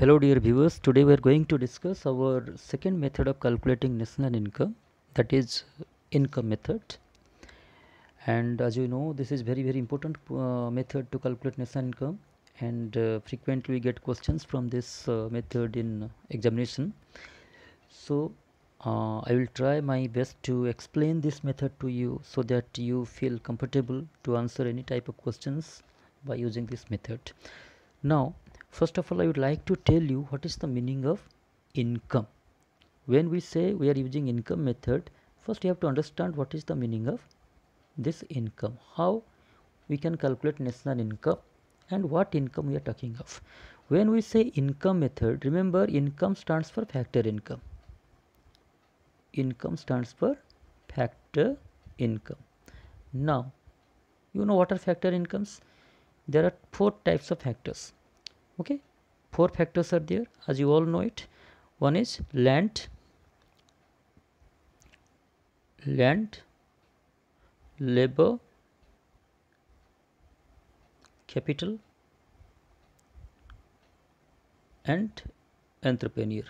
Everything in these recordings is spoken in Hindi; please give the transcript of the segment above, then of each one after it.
Hello dear viewers, today we are going to discuss our second method of calculating national income, that is income method. And as you know, this is very important method to calculate national income, and frequently we get questions from this method in examination. So I will try my best to explain this method to you so that you feel comfortable to answer any type of questions by using this method. Now, first of all, I would like to tell you what is the meaning of income. When we say we are using income method, first you have to understand what is the meaning of this income, how we can calculate national income, and what income we are talking of. When we say income method, remember income stands for factor income. Income stands for factor income. Now, you know what are factor incomes? There are 4 types of factors. Okay, 4 factors are there, as you all know it. One is land, labor, capital, and entrepreneur.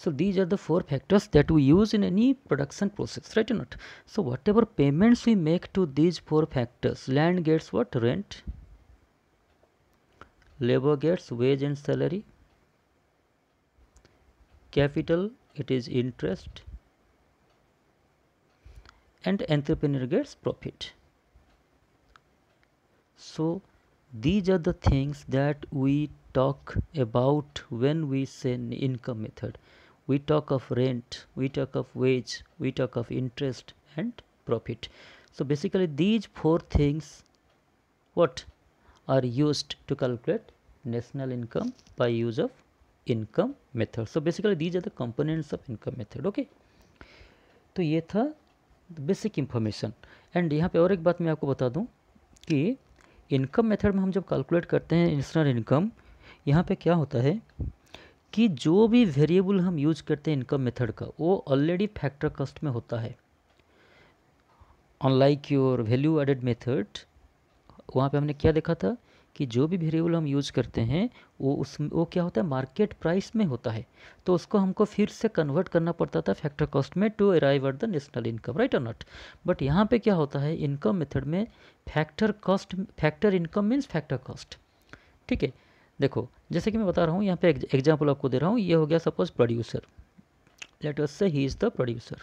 So these are the 4 factors that we use in any production process, right or not? So whatever payments we make to these 4 factors, land gets what? Rent, labor gets wage and salary, capital it is interest, and entrepreneur gets profit. So these are the things that we talk about when we say income method. We talk of rent, we talk of wage, we talk of interest and profit. So basically these 4 things what are used to calculate national income by use of income method. So basically these are the components of income method. Okay, तो ये था बेसिक इंफॉर्मेशन. एंड यहाँ पे और एक बात मैं आपको बता दूँ कि इनकम मेथड में हम जब कैलकुलेट करते हैं नेशनल इनकम, यहाँ पे क्या होता है कि जो भी वेरिएबल हम यूज करते हैं इनकम मेथड का वो ऑलरेडी फैक्टर कॉस्ट में होता है. Unlike your value added method, वहाँ पे हमने क्या देखा था कि जो भी वेरिएबल हम यूज करते हैं वो क्या होता है, मार्केट प्राइस में होता है. तो उसको हमको फिर से कन्वर्ट करना पड़ता था फैक्टर कॉस्ट में to arrive at the national income, right और नॉट. बट यहाँ पे क्या होता है, इनकम मेथड में factor cost, factor income means factor cost. ठीक है, देखो जैसे कि मैं बता रहा हूँ, यहाँ पे एग्जाम्पल आपको दे रहा हूँ. ये हो गया सपोज प्रोड्यूसर, लेट अस से he is the producer.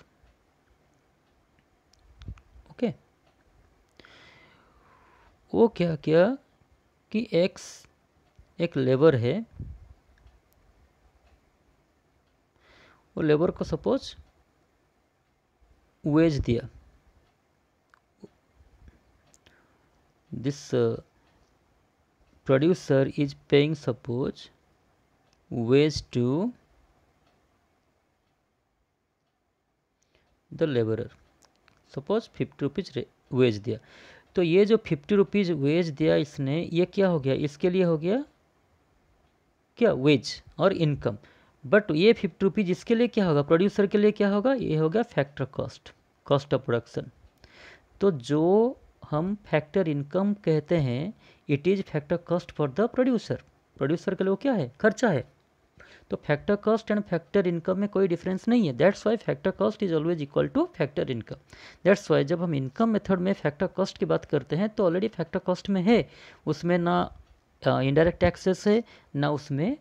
Okay, वो क्या किया कि एक्स एक लेबर है, वो लेबर को सपोज वेज दिया. This producer is paying suppose wage to the laborer, suppose 50 rupees wage दिया. तो ये जो 50 रुपीज़ वेज दिया इसने, ये क्या हो गया, इसके लिए हो गया क्या, वेज और इनकम. बट ये 50 रुपीज़ इसके लिए क्या होगा, प्रोड्यूसर के लिए क्या होगा, ये होगा factor cost, cost of production. तो जो हम फैक्टर इनकम कहते हैं, it is factor cost for the producer. Producer के लिए वो क्या है, खर्चा है. तो factor cost and factor income में कोई डिफरेंस नहीं है. That's why factor cost is always equal two factor income. That's why जब हम इनकम मेथड में फैक्टर कॉस्ट की बात करते हैं तो ऑलरेडी फैक्टर कॉस्ट में है, उसमें ना इनडायरेक्ट टैक्सेस है, ना उसमें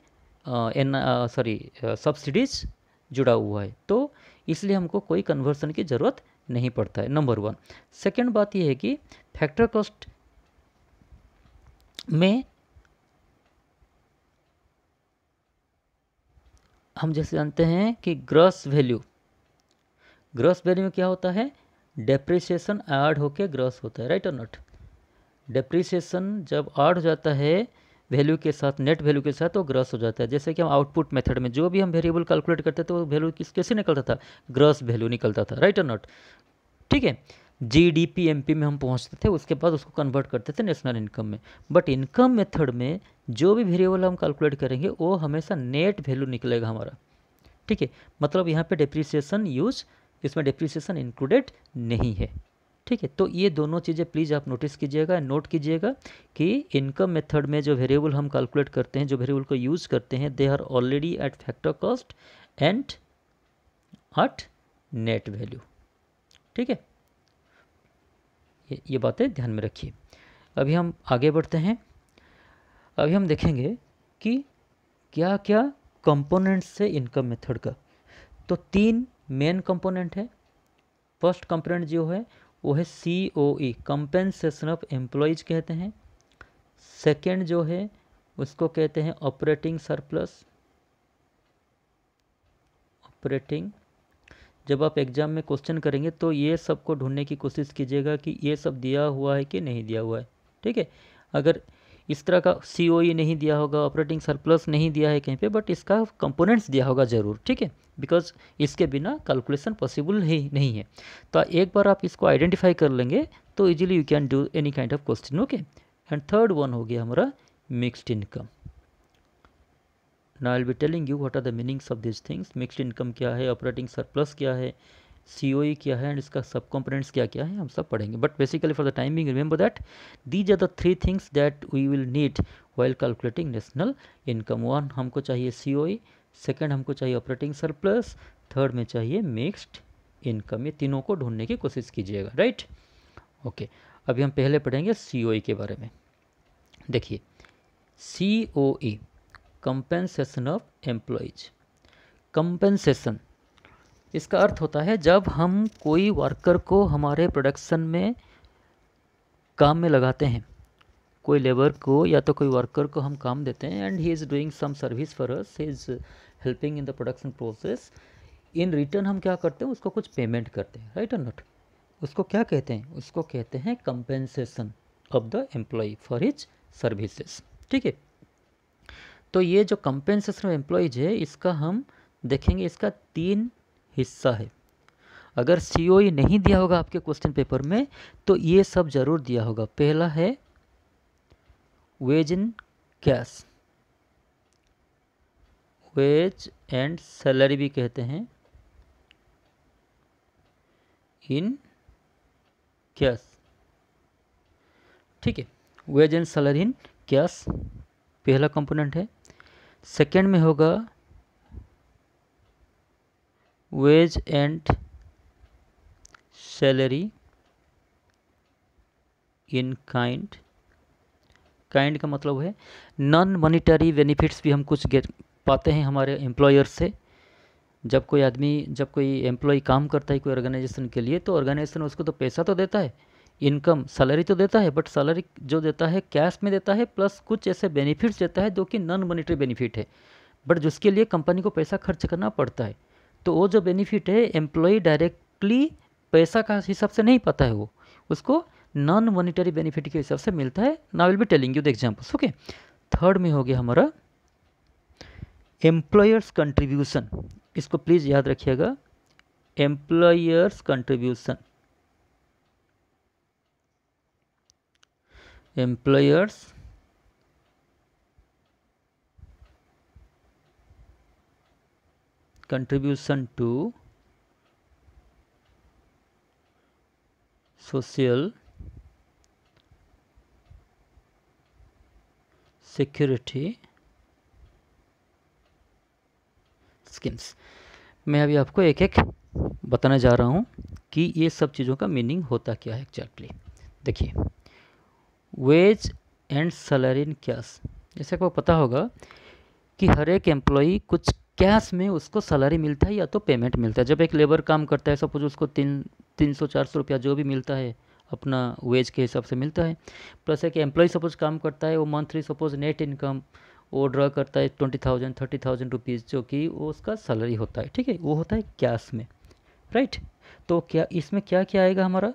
सब्सिडीज जुड़ा हुआ है. तो इसलिए हमको कोई कन्वर्सन की ज़रूरत नहीं पड़ता है, नंबर 1. सेकेंड बात यह है कि फैक्टर कॉस्ट में हम जैसे जानते हैं कि ग्रॉस वैल्यू में क्या होता है, डेप्रिसिएशन ऐड होके ग्रॉस होता है, राइट और नॉट. डेप्रिसिएशन जब ऐड हो जाता है वैल्यू के साथ, नेट वैल्यू के साथ, तो ग्रॉस हो जाता है. जैसे कि हम आउटपुट मेथड में जो भी हम वेरिएबल कैलकुलेट करते थे वो वैल्यू कैसे निकलता था, ग्रॉस वैल्यू निकलता था, राइट और नॉट. ठीक है, जीडीपी एमपी में हम पहुंचते थे, उसके बाद उसको कन्वर्ट करते थे नेशनल इनकम में. बट इनकम मेथड में जो भी वेरिएबल हम कैलकुलेट करेंगे वो हमेशा नेट वैल्यू निकलेगा हमारा. ठीक है, मतलब यहाँ पे डेप्रिसिएशन इसमें डेप्रिसिएशन इंक्लूडेड नहीं है. ठीक है। तो ये दोनों चीज़ें प्लीज़ आप नोटिस कीजिएगा, नोट कीजिएगा कि इनकम मेथड में जो वेरिएबल हम कैलकुलेट करते हैं, जो वेरिएबल को यूज़ करते हैं, they are already at factor cost and at net value. ठीक है, ये बातें ध्यान में रखिए। अभी हम आगे बढ़ते हैं। अभी हम देखेंगे कि क्या क्या कंपोनेंट्स है इनकम मेथड का। तो 3 मेन कंपोनेंट है। फर्स्ट कंपोनेंट जो है वो है COE, कंपेंसेशन ऑफ एम्प्लॉयज़ कहते हैं। सेकेंड जो है उसको कहते हैं ऑपरेटिंग सरप्लस। ऑपरेटिंग, जब आप एग्ज़ाम में क्वेश्चन करेंगे तो ये सब को ढूंढने की कोशिश कीजिएगा कि ये सब दिया हुआ है कि नहीं दिया हुआ है। ठीक है, अगर इस तरह का COE नहीं दिया होगा, ऑपरेटिंग सरप्लस नहीं दिया है कहीं पे, बट इसका कंपोनेंट्स दिया होगा ज़रूर। ठीक है, बिकॉज इसके बिना कैलकुलेशन पॉसिबल ही नहीं है। तो एक बार आप इसको आइडेंटिफाई कर लेंगे तो easily you can do any kind of question. Okay, and third one हो गया हमारा mixed income. Now I will be telling you what are the meanings of this things. Mixed income क्या है, ऑपरेटिंग सरप्लस क्या है, COE क्या है, एंड इसका सब कंपोनेंट्स क्या क्या है, हम सब पढ़ेंगे। But basically for the time being remember that these are the 3 things that we will need while calculating national income. One, हमको चाहिए COE, सेकंड हमको चाहिए ऑपरेटिंग सरप्लस, थर्ड में चाहिए मिक्स्ड इनकम। ये तीनों को ढूंढने की कोशिश कीजिएगा, राइट। ओके, अभी हम पहले पढ़ेंगे COE के बारे में। देखिए, COE, compensation of employees. Compensation, इसका अर्थ होता है जब हम कोई वर्कर को हमारे प्रोडक्शन में काम में लगाते हैं, कोई लेबर को या तो कोई वर्कर को हम काम देते हैं, and he is doing some service for us, he is helping in the production process. In return हम क्या करते हैं, उसको कुछ पेमेंट करते हैं, राइट और नॉट। उसको क्या कहते हैं, उसको कहते हैं compensation of the employee for his services. ठीक है, तो ये जो कंपेंसेशन ऑफ एम्प्लॉयज है, इसका हम देखेंगे, इसका 3 हिस्सा है। अगर COE नहीं दिया होगा आपके क्वेश्चन पेपर में तो ये सब जरूर दिया होगा। पहला है wage in cash, wage and salary भी कहते हैं इन कैश। ठीक है, wage and salary in cash पहला कंपोनेंट है। सेकेंड में होगा wage and salary in kind. Kind का मतलब है नॉन मॉनिटरी बेनिफिट्स भी हम कुछ गेट पाते हैं हमारे एम्प्लॉयर से। जब कोई एम्प्लॉय काम करता है कोई ऑर्गेनाइजेशन के लिए, तो ऑर्गेनाइजेशन उसको तो पैसा तो देता है, इनकम सैलरी तो देता है, बट सैलरी जो देता है कैश में देता है, प्लस कुछ ऐसे बेनिफिट्स देता है जो कि नॉन मॉनिटरी बेनिफिट है, बट जिसके लिए कंपनी को पैसा खर्च करना पड़ता है। तो वो जो बेनिफिट है एम्प्लॉय डायरेक्टली पैसा का हिसाब से नहीं पाता है, वो उसको नॉन मॉनिटरी बेनिफिट के हिसाब से मिलता है। Now will be telling you the examples. Okay, third में हो गया हमारा एम्प्लॉयर्स कंट्रीब्यूशन। इसको प्लीज़ याद रखिएगा, employers contribution, employers contribution to social security schemes. मैं अभी आपको एक एक बताने जा रहा हूँ कि ये सब चीज़ों का मीनिंग होता क्या है एक्जैक्टली। देखिए, wage and salary in cash, जैसे आपको पता होगा कि हर एक एम्प्लॉई कुछ कैश में उसको सैलरी मिलता है या तो पेमेंट मिलता है। जब एक लेबर काम करता है, सपोज उसको 300-400 रुपया जो भी मिलता है अपना वेज के हिसाब से मिलता है, प्लस एक एम्प्लॉय सपोज काम करता है, वो मंथली सपोज नेट इनकम वो ड्रा करता है 20,000-30,000 रुपीज़, जो कि वो उसका सैलरी होता है। ठीक है, वो होता है कैश में, राइट। तो क्या इसमें क्या क्या आएगा, हमारा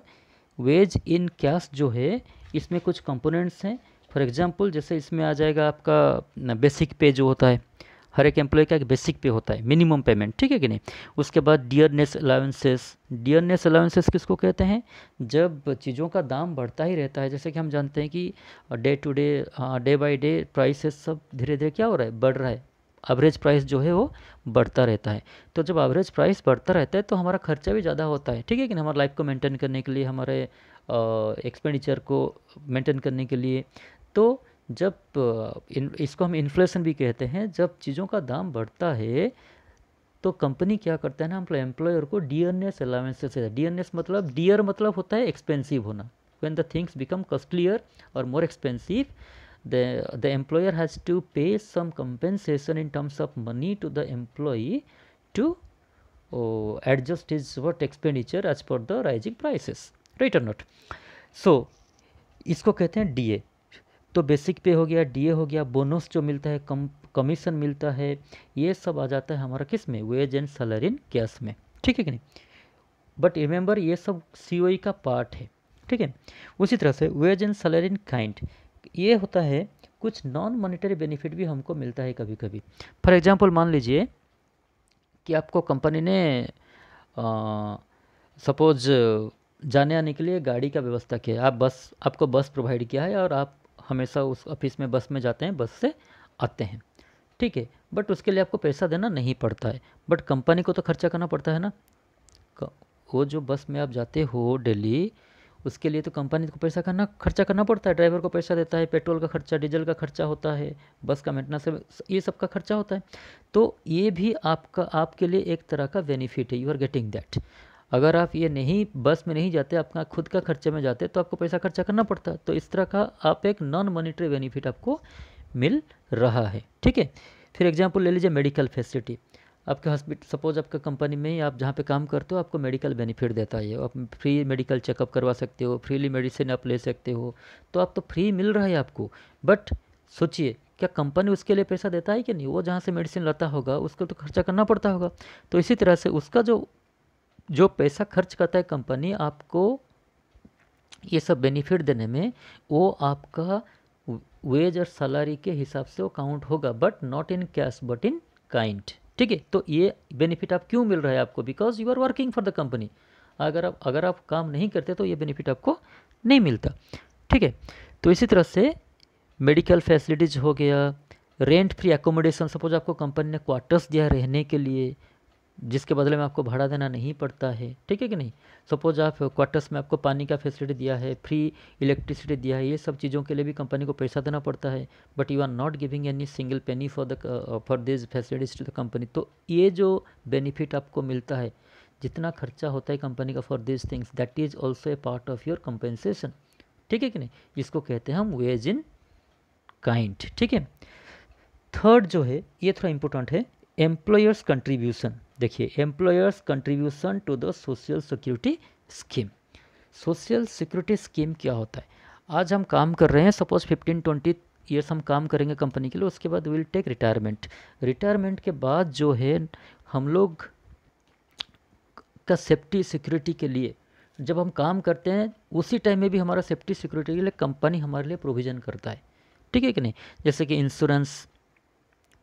वेज इन कैश जो है इसमें कुछ कंपोनेंट्स हैं। फॉर एग्जांपल जैसे इसमें आ जाएगा आपका बेसिक पे जो होता है, हर एक एम्प्लॉय का एक बेसिक पे होता है, मिनिमम पेमेंट, ठीक है कि नहीं। उसके बाद डियरनेस अलाउंसेस। डियरनेस अलाउंसेस किसको कहते हैं, जब चीज़ों का दाम बढ़ता ही रहता है, जैसे कि हम जानते हैं कि day to day, day by day prices सब धीरे धीरे क्या हो रहा है, बढ़ रहा है, एवरेज प्राइस जो है वो बढ़ता रहता है। तो जब एवरेज प्राइस बढ़ता रहता है तो हमारा खर्चा भी ज़्यादा होता है, ठीक है कि नहीं, हमारे लाइफ को मेंटेन करने के लिए, हमारे एक्सपेंडिचर को मेंटेन करने के लिए। तो जब इसको हम इन्फ्लेशन भी कहते हैं, जब चीज़ों का दाम बढ़ता है तो कंपनी क्या करता है ना, हम एम्प्लॉयर को डियरनेस अलाउंसेस है। डियरनेस मतलब, डियर मतलब होता है एक्सपेंसिव होना। When the things become costlier और more expensive, the employer has to pay some compensation in terms of money to the employee to adjust his what expenditure as per the rising prices, right or not? So इसको कहते हैं डीए। तो बेसिक पे हो गया, डीए हो गया, बोनस जो मिलता है, कमीशन मिलता है, ये सब आ जाता है हमारा किस में, wage and salary in cash में, ठीक है कि नहीं। बट रिमेंबर ये सब सीओई का पार्ट है, ठीक है। उसी तरह से wage and salary in kind, ये होता है कुछ नॉन मॉनेटरी बेनिफिट भी हमको मिलता है कभी कभी। फॉर एग्जांपल मान लीजिए कि आपको कंपनी ने सपोज जाने आने के लिए गाड़ी का व्यवस्था किया है, आपको बस प्रोवाइड किया है और आप हमेशा उस ऑफिस में बस में जाते हैं, बस से आते हैं, ठीक है। बट उसके लिए आपको पैसा देना नहीं पड़ता है, बट कंपनी को तो खर्चा करना पड़ता है ना। वो जो बस में आप जाते हो डेली, उसके लिए तो कंपनी को खर्चा करना पड़ता है, ड्राइवर को पैसा देता है, पेट्रोल का खर्चा, डीजल का खर्चा होता है, बस का मेंटेनेंस, ये सब का खर्चा होता है। तो ये भी आपके लिए एक तरह का बेनिफिट है, यू आर गेटिंग दैट। अगर आप ये नहीं, बस में नहीं जाते, आपका खुद का खर्चे में जाते, तो आपको पैसा खर्चा करना पड़ता। तो इस तरह का आप एक नॉन मॉनिटरी बेनिफिट आपको मिल रहा है, ठीक है। फिर एग्जाम्पल ले लीजिए मेडिकल फैसिलिटी। आपके हॉस्पिटल, सपोज आपका कंपनी में ही आप जहाँ पे काम करते हो, आपको मेडिकल बेनिफिट देता है, आप फ्री मेडिकल चेकअप करवा सकते हो, फ्रीली मेडिसिन आप ले सकते हो, तो आप तो फ्री मिल रहा है आपको। बट सोचिए, क्या कंपनी उसके लिए पैसा देता है कि नहीं? वो जहाँ से मेडिसिन लाता होगा उसको तो खर्चा करना पड़ता होगा। तो इसी तरह से उसका जो पैसा खर्च करता है कंपनी आपको ये सब बेनिफिट देने में, वो आपका वेज और सैलरी के हिसाब से वो काउंट होगा, but not in cash but in kind, ठीक है। तो ये बेनिफिट आप क्यों मिल रहा है आपको? Because you are working for the company. अगर आप काम नहीं करते तो ये बेनिफिट आपको नहीं मिलता, ठीक है। तो इसी तरह से मेडिकल फैसिलिटीज़ हो गया, रेंट फ्री एकोमोडेशन, सपोज आपको कंपनी ने क्वार्टर्स दिया रहने के लिए, जिसके बदले में आपको भाड़ा देना नहीं पड़ता है, ठीक है कि नहीं। सपोज आप क्वार्टर्स में आपको पानी का फैसिलिटी दिया है, फ्री इलेक्ट्रिसिटी दिया है, ये सब चीज़ों के लिए भी कंपनी को पैसा देना पड़ता है, but you are not giving any single penny for this facilities to the company. तो ये जो बेनिफिट आपको मिलता है, जितना खर्चा होता है कंपनी का for this things, that is also a part of your compensation, ठीक है कि नहीं। इसको कहते हैं हम वेज इन काइंड, ठीक है। थर्ड जो है ये थोड़ा इंपॉर्टेंट है, एम्प्लॉयर्स कंट्रीब्यूशन। देखिए, employers contribution to the social security scheme. Social security scheme क्या होता है? आज हम काम कर रहे हैं, सपोज 15-20 ईयर्स हम काम करेंगे कंपनी के लिए, उसके बाद विल टेक रिटायरमेंट। रिटायरमेंट के बाद जो है हम लोग का सेफ्टी सिक्योरिटी के लिए जब हम काम करते हैं, उसी टाइम में भी हमारा सेफ्टी सिक्योरिटी के लिए कंपनी हमारे लिए प्रोविज़न करता है, ठीक है कि नहीं। जैसे कि इंश्योरेंस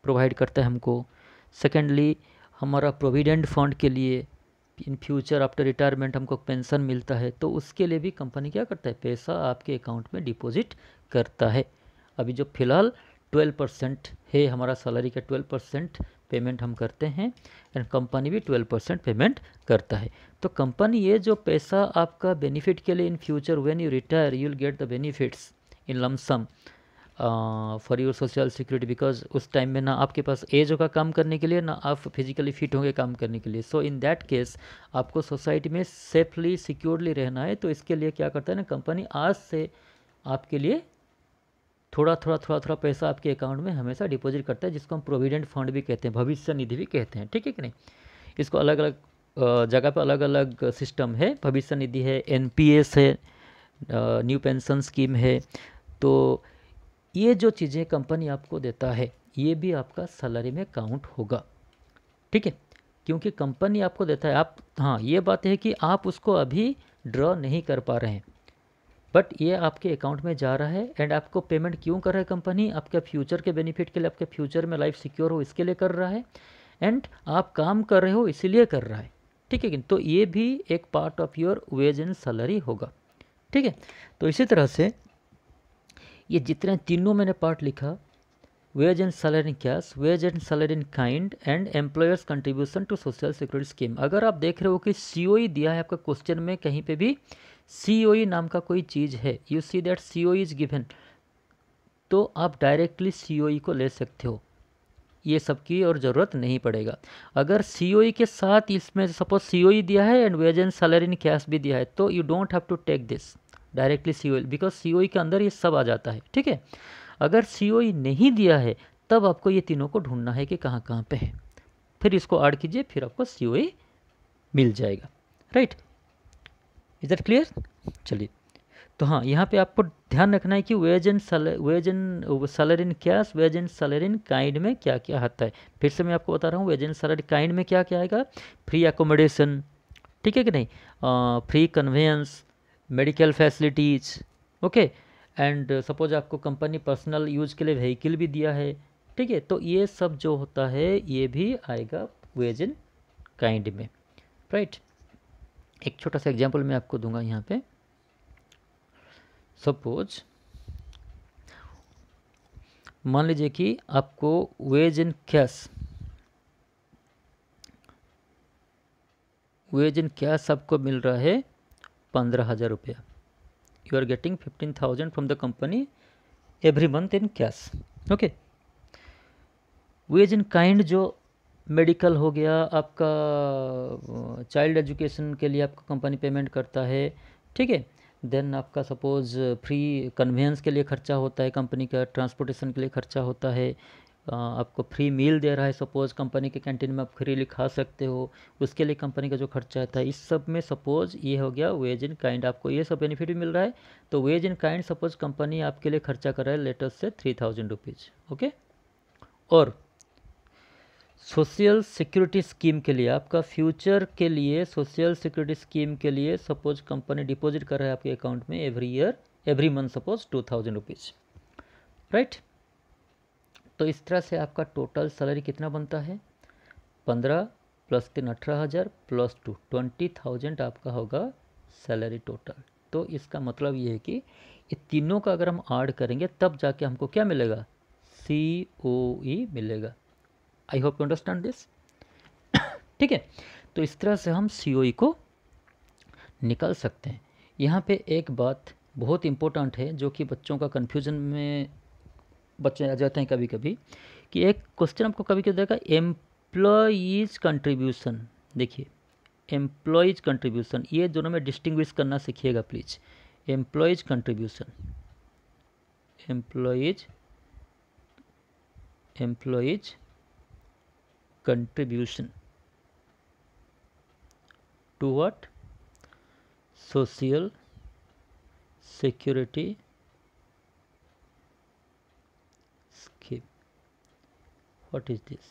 प्रोवाइड करता है हमको। सेकेंडली, हमारा प्रोविडेंट फंड के लिए इन फ्यूचर आफ्टर रिटायरमेंट हमको पेंशन मिलता है, तो उसके लिए भी कंपनी क्या करता है, पैसा आपके अकाउंट में डिपॉजिट करता है। अभी जो फिलहाल 12% है हमारा सैलरी का, 12% पेमेंट हम करते हैं, एंड कंपनी भी 12% पेमेंट करता है। तो कंपनी ये जो पैसा आपका बेनिफिट के लिए, in future when you retire you will get the benefits in lump sum for your social security, because उस टाइम में ना आपके पास एज होगा काम करने के लिए, ना आप फिजिकली फिट होंगे काम करने के लिए। सो इन दैट केस आपको सोसाइटी में सेफली सिक्योरली रहना है, तो इसके लिए क्या करता है ना, कंपनी आज से आपके लिए थोड़ा पैसा आपके अकाउंट में हमेशा डिपॉजिट करता है, जिसको हम प्रोविडेंट फंड भी कहते हैं, भविष्य निधि भी कहते हैं, ठीक है कि नहीं। इसको अलग अलग जगह पर अलग अलग सिस्टम है, भविष्य निधि है, एनपीएस है, न्यू पेंशन स्कीम है। तो ये जो चीज़ें कंपनी आपको देता है, ये भी आपका सैलरी में काउंट होगा, ठीक है, क्योंकि कंपनी आपको देता है। आप, हाँ, ये बात है कि आप उसको अभी ड्रॉ नहीं कर पा रहे हैं, बट ये आपके अकाउंट में जा रहा है, एंड आपको पेमेंट क्यों कर रहा है कंपनी? आपके फ्यूचर के बेनिफिट के लिए, आपके फ्यूचर में लाइफ सिक्योर हो इसके लिए कर रहा है, एंड आप काम कर रहे हो इसीलिए कर रहा है, ठीक है। तो ये भी एक part of your ways and salary होगा, ठीक है। तो इसी तरह से ये जितने तीनों मैंने पार्ट लिखा, wage and salary in cash, wage and salary in kind and employers contribution to social security scheme. अगर आप देख रहे हो कि सीओई दिया है आपका क्वेश्चन में, कहीं पे भी सीओई नाम का कोई चीज़ है, you see that COE is given, तो आप डायरेक्टली सीओई को ले सकते हो, ये सब की और ज़रूरत नहीं पड़ेगा। अगर सीओई के साथ इसमें सपोज सीओई दिया है and wage and salary in cash भी दिया है, तो you don't have to take this directly COE, because COE के अंदर ये सब आ जाता है, ठीक है। अगर सीओई नहीं दिया है तब आपको ये तीनों को ढूंढना है कि कहाँ कहाँ पे है, फिर इसको ऐड कीजिए, फिर आपको सीओई मिल जाएगा, राइट। Is that clear? चलिए, तो हाँ, यहाँ पे आपको ध्यान रखना है कि wage and salary in cash, wage and salary in kind में क्या क्या आता है। फिर से मैं आपको बता रहा हूँ, वेज एंड सैलरी काइंड में क्या क्या आएगा, फ्री एकोमोडेशन, ठीक है कि नहीं, free conveyance, medical facilities, okay, and suppose आपको कंपनी पर्सनल यूज के लिए व्हीकल भी दिया है, ठीक है, तो ये सब जो होता है ये भी आएगा वेज एंड काइंड में, राइट। एक छोटा सा एग्जांपल मैं आपको दूंगा यहाँ पे। सपोज मान लीजिए कि आपको वेज इन कैश आपको मिल रहा है 15,000 रुपया। You are getting 15,000 from the company every month in cash, okay. Wage in kind जो मेडिकल हो गया आपका, चाइल्ड एजुकेशन के लिए आपको कंपनी पेमेंट करता है, ठीक है। देन आपका सपोज फ्री कन्वेंस के लिए खर्चा होता है कंपनी का, ट्रांसपोर्टेशन के लिए खर्चा होता है, आपको फ्री मील दे रहा है, सपोज कंपनी के कैंटीन में आप फ्रीली खा सकते हो, उसके लिए कंपनी का जो खर्चा आता है, इस सब में सपोज ये हो गया वेज इन काइंड, आपको ये सब बेनिफिट भी मिल रहा है। तो veg in kind suppose company आपके लिए खर्चा कर रहा है लेटेस्ट से 3,000 रुपीज़, ओके। और सोशल सिक्योरिटी स्कीम के लिए, आपका फ्यूचर के लिए सोशल सिक्योरिटी स्कीम के लिए सपोज कंपनी डिपॉजिट कर रहा है आपके अकाउंट में every month suppose 2,000 rupees, right. तो इस तरह से आपका टोटल सैलरी कितना बनता है, 15 + 3 18,000 + 2 20,000 आपका होगा सैलरी टोटल। तो इसका मतलब ये है कि ये तीनों का अगर हम ऐड करेंगे तब जाके हमको क्या मिलेगा, COE मिलेगा। I hope you understand this, ठीक है। तो इस तरह से हम COE को निकाल सकते हैं। यहाँ पे एक बात बहुत इम्पोर्टेंट है जो कि बच्चों का कन्फ्यूजन में बच्चे आ जाते हैं कभी कभी, कि एक क्वेश्चन आपको कभी कभी देगा एम्प्लॉयज़ कंट्रीब्यूशन। देखिए एम्प्लॉयज़ कंट्रीब्यूशन, ये दोनों में डिस्टिंग्विश करना सीखिएगा please. Employers contribution, employers contribution to what, social security scheme। what is this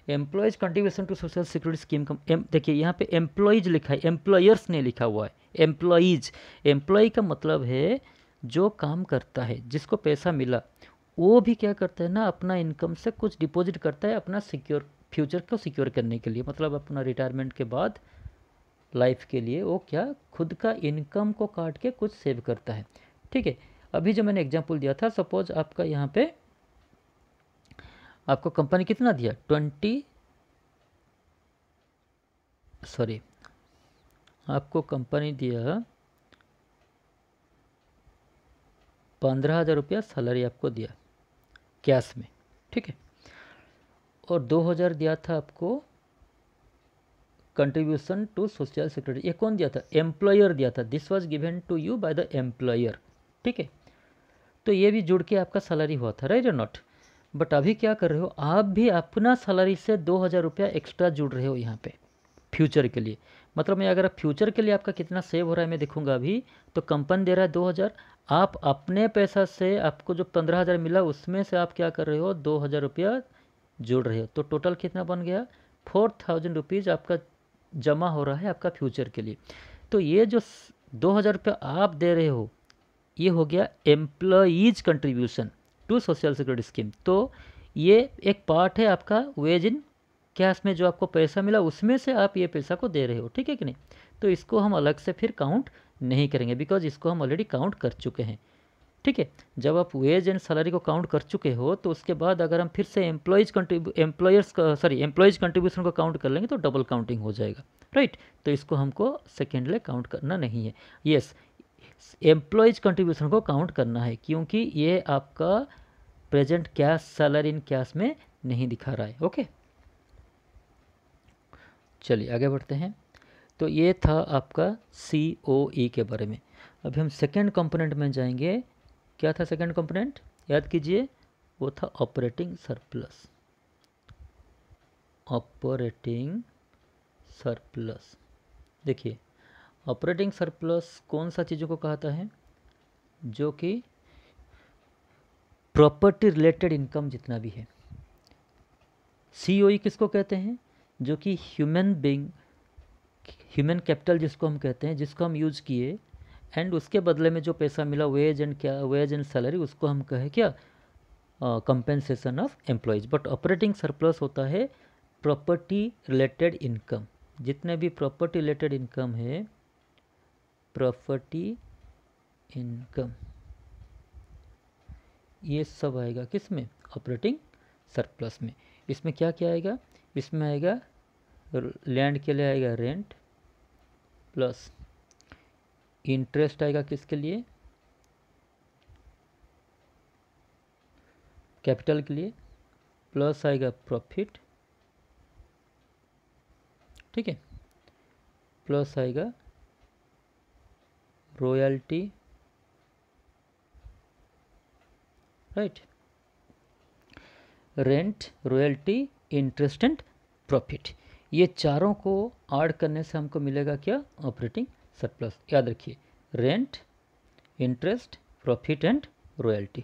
employers contribution to social security scheme. देखिए यहाँ पे एम्प्लॉयज़ लिखा है, एम्प्लॉयर्स ने लिखा हुआ है, एम्प्लॉयज़। एम्प्लॉय का मतलब है जो काम करता है, जिसको पैसा मिला, वो भी क्या करता है ना, अपना इनकम से कुछ डिपॉजिट करता है अपना फ्यूचर को सिक्योर करने के लिए, मतलब अपना रिटायरमेंट के बाद लाइफ के लिए वो क्या खुद का इनकम को काट के कुछ सेव करता है, ठीक है। अभी जो मैंने एग्जांपल दिया था, सपोज आपका यहाँ पे आपको कंपनी कितना दिया, 15,000 रुपया सैलरी आपको दिया कैश में, ठीक है। और 2,000 दिया था आपको कंट्रीब्यूशन टू सोशल सिक्योरिटी। ये कौन दिया था, एम्प्लॉयर दिया था, this was given to you by the employer, ठीक है। तो ये भी जुड़ के आपका सैलरी हुआ था, राइट और नॉट। बट अभी क्या कर रहे हो, आप भी अपना सैलरी से 2,000 रुपया एक्स्ट्रा जुड़ रहे हो यहाँ पे फ्यूचर के लिए। मतलब मैं अगर फ्यूचर के लिए आपका कितना सेव हो रहा है मैं देखूंगा अभी, तो कंपनी दे रहा है 2,000, आप अपने पैसा से आपको जो 15,000 मिला उसमें से आप क्या कर रहे हो, 2,000 रुपया जोड़ रहे हो। तो टोटल कितना बन गया, 4,000 रुपीज़ आपका जमा हो रहा है आपका फ्यूचर के लिए। तो ये जो 2,000 रुपया आप दे रहे हो ये हो गया employees contribution to social security scheme. तो ये एक पार्ट है आपका वेज इन कैश में, जो आपको पैसा मिला उसमें से आप ये पैसा को दे रहे हो, ठीक है कि नहीं। तो इसको हम अलग से फिर काउंट नहीं करेंगे, बिकॉज इसको हम ऑलरेडी काउंट कर चुके हैं। ठीक है। जब आप वेज एंड सैलरी को काउंट कर चुके हो तो उसके बाद अगर हम फिर से एम्प्लॉयज़ कंट्रीब्यूशन को काउंट कर लेंगे तो डबल काउंटिंग हो जाएगा, राइट। तो इसको हमको सेकेंडली काउंट करना नहीं है। यस, एम्प्लॉयज़ कंट्रीब्यूशन को काउंट करना है क्योंकि ये आपका present cash salary in cash में नहीं दिखा रहा है। ओके, चलिए आगे बढ़ते हैं। तो ये था आपका COE के बारे में। अभी हम सेकेंड कंपोनेंट में जाएंगे। क्या था सेकेंड कंपोनेंट, याद कीजिए, वो था ऑपरेटिंग सरप्लस। ऑपरेटिंग सरप्लस, देखिए ऑपरेटिंग सरप्लस कौन सा चीज़ों को कहता है, जो कि प्रॉपर्टी रिलेटेड इनकम जितना भी है। COE किसको कहते हैं, जो कि ह्यूमन बीइंग, ह्यूमन कैपिटल जिसको हम कहते हैं, जिसको हम यूज़ किए एंड उसके बदले में जो पैसा मिला वेज एंड सैलरी, उसको हम कहे क्या, compensation of employees. But operating surplus होता है प्रॉपर्टी रिलेटेड इनकम। जितने भी प्रॉपर्टी रिलेटेड इनकम है, प्रॉपर्टी इनकम, ये सब आएगा किस में, ऑपरेटिंग सरप्लस में। इसमें क्या क्या आएगा, इसमें आएगा लैंड के लिए आएगा रेंट, प्लस इंटरेस्ट आएगा किसके लिए, कैपिटल के लिए, प्लस आएगा प्रॉफिट, ठीक है, प्लस आएगा royalty, right. Rent, royalty, interest and profit, ये चारों को ऐड करने से हमको मिलेगा क्या, ऑपरेटिंग सरप्लस। याद रखिए, rent, interest, profit and royalty,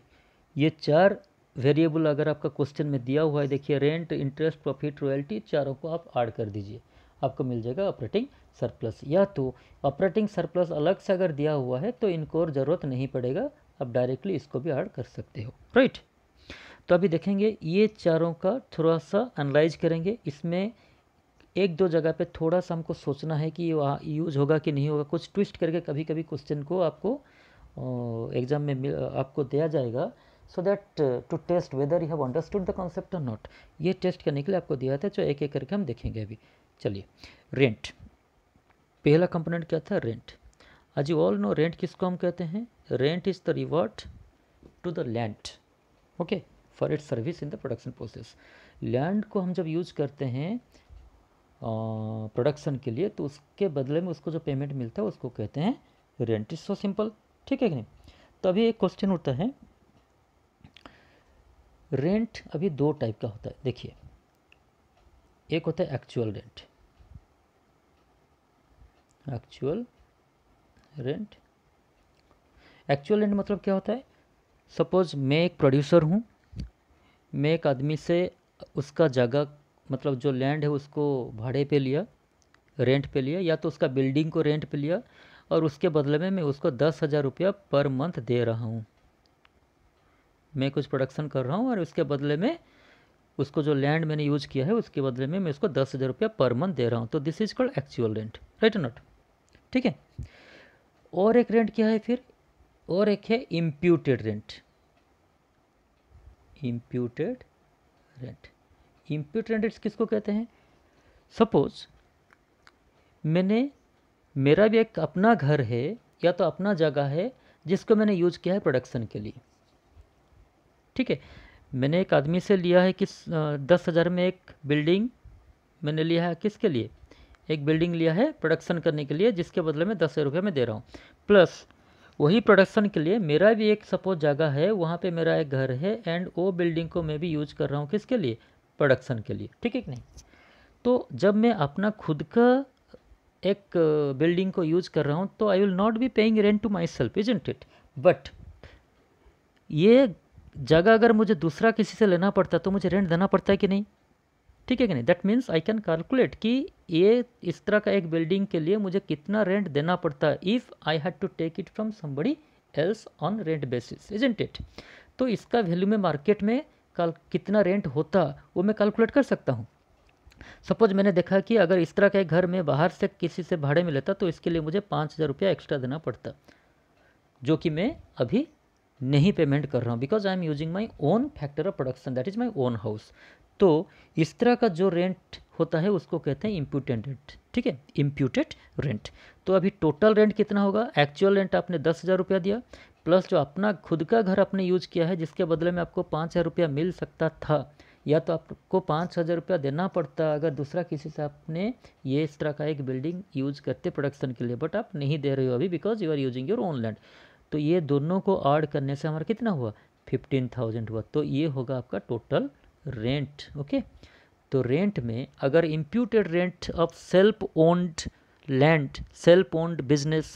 ये चार वेरिएबल अगर आपका क्वेश्चन में दिया हुआ है, देखिए रेंट, इंटरेस्ट, प्रॉफिट, रॉयल्टी, चारों को आप ऐड कर दीजिए, आपको मिल जाएगा ऑपरेटिंग सरप्लस। या तो ऑपरेटिंग सरप्लस अलग से अगर दिया हुआ है तो इनको और ज़रूरत नहीं पड़ेगा, आप डायरेक्टली इसको भी ऐड कर सकते हो, राइट। तो अभी देखेंगे ये चारों का थोड़ा सा एनालाइज करेंगे। इसमें एक दो जगह पे थोड़ा सा हमको सोचना है कि वहाँ यूज होगा कि नहीं होगा, कुछ ट्विस्ट करके कभी कभी क्वेश्चन को आपको एग्जाम में आपको दिया जाएगा, so that to test whether you have understood the concept और नॉट। ये टेस्ट करने के लिए आपको दिया था, जो एक एक करके हम देखेंगे अभी। चलिए, रेंट, पहला कंपोनेंट क्या था, रेंट। आज यू ऑल नो रेंट किसको हम कहते हैं, rent is the reward to the land, okay, for its service in the production process. Land को हम जब यूज करते हैं प्रोडक्शन के लिए, तो उसके बदले में उसको जो पेमेंट मिलता है उसको कहते हैं रेंट। इज सो सिंपल, ठीक है कि नहीं। तो अभी एक क्वेश्चन उठता है, रेंट अभी दो टाइप का होता है, देखिए, एक होता है actual rent, actual rent. Actual rent मतलब क्या होता है, सपोज मैं एक प्रोड्यूसर हूँ, मैं एक आदमी से उसका जगह, मतलब जो लैंड है उसको भाड़े पे लिया, रेंट पे लिया, या तो उसका बिल्डिंग को रेंट पे लिया, और उसके बदले में मैं उसको 10,000 रुपया पर मंथ दे रहा हूँ। मैं कुछ प्रोडक्शन कर रहा हूँ और उसके बदले में उसको जो लैंड मैंने यूज किया है उसके बदले में मैं उसको 10,000 रुपया पर मंथ दे रहा हूँ। तो this is called actual rent, right और नॉट, ठीक है। और एक रेंट क्या है फिर, और एक है imputed rent. Imputed rent, imputed rent किसको कहते हैं, सपोज मेरा भी एक अपना घर है या तो अपना जगह है जिसको मैंने यूज किया है प्रोडक्शन के लिए, ठीक है। मैंने एक आदमी से लिया है किस 10,000 में एक बिल्डिंग मैंने लिया है, किसके लिए, एक बिल्डिंग लिया है प्रोडक्शन करने के लिए, जिसके बदले में 10,000 रुपये में दे रहा हूँ। प्लस वही प्रोडक्शन के लिए मेरा भी एक सपोज जगह है, वहाँ पे मेरा एक घर है, एंड वो बिल्डिंग को मैं भी यूज कर रहा हूँ किसके लिए, प्रोडक्शन के लिए, ठीक है कि नहीं। तो जब मैं अपना खुद का एक बिल्डिंग को यूज कर रहा हूँ तो I will not be paying rent to myself, isn't it. But ये जगह अगर मुझे दूसरा किसी से लेना पड़ता तो मुझे रेंट देना पड़ता है कि नहीं, ठीक है कि नहीं। That means I can calculate कि ये इस तरह का एक बिल्डिंग के लिए मुझे कितना रेंट देना पड़ता है if I had to take it from somebody else on rent basis, isn't it. तो इसका वैल्यू में मार्केट में कितना रेंट होता वो मैं कैलकुलेट कर सकता हूँ। सपोज मैंने देखा कि अगर इस तरह का एक घर में बाहर से किसी से भाड़े में लेता तो इसके लिए मुझे 5,000 रुपया एक्स्ट्रा देना पड़ता, जो कि मैं अभी नहीं पेमेंट कर रहा हूँ, because I am using my own factor of production, that is my own house. तो इस तरह का जो रेंट होता है उसको कहते हैं इम्प्यूटेड रेंट, ठीक है, इम्प्यूटेड रेंट। तो अभी टोटल रेंट कितना होगा, एक्चुअल रेंट आपने 10,000 रुपया दिया, प्लस जो अपना खुद का घर आपने यूज़ किया है जिसके बदले में आपको 5,000 रुपया मिल सकता था, या तो आपको 5,000 रुपया देना पड़ता अगर दूसरा किसी से आपने ये इस तरह का एक बिल्डिंग यूज करते प्रोडक्शन के लिए, बट आप नहीं दे रहे हो अभी because you are using your own land. तो ये दोनों को ऐड करने से हमारा कितना हुआ, 15,000 हुआ। तो ये होगा आपका टोटल रेंट। ओके, तो रेंट में अगर imputed rent of self owned land, self owned business,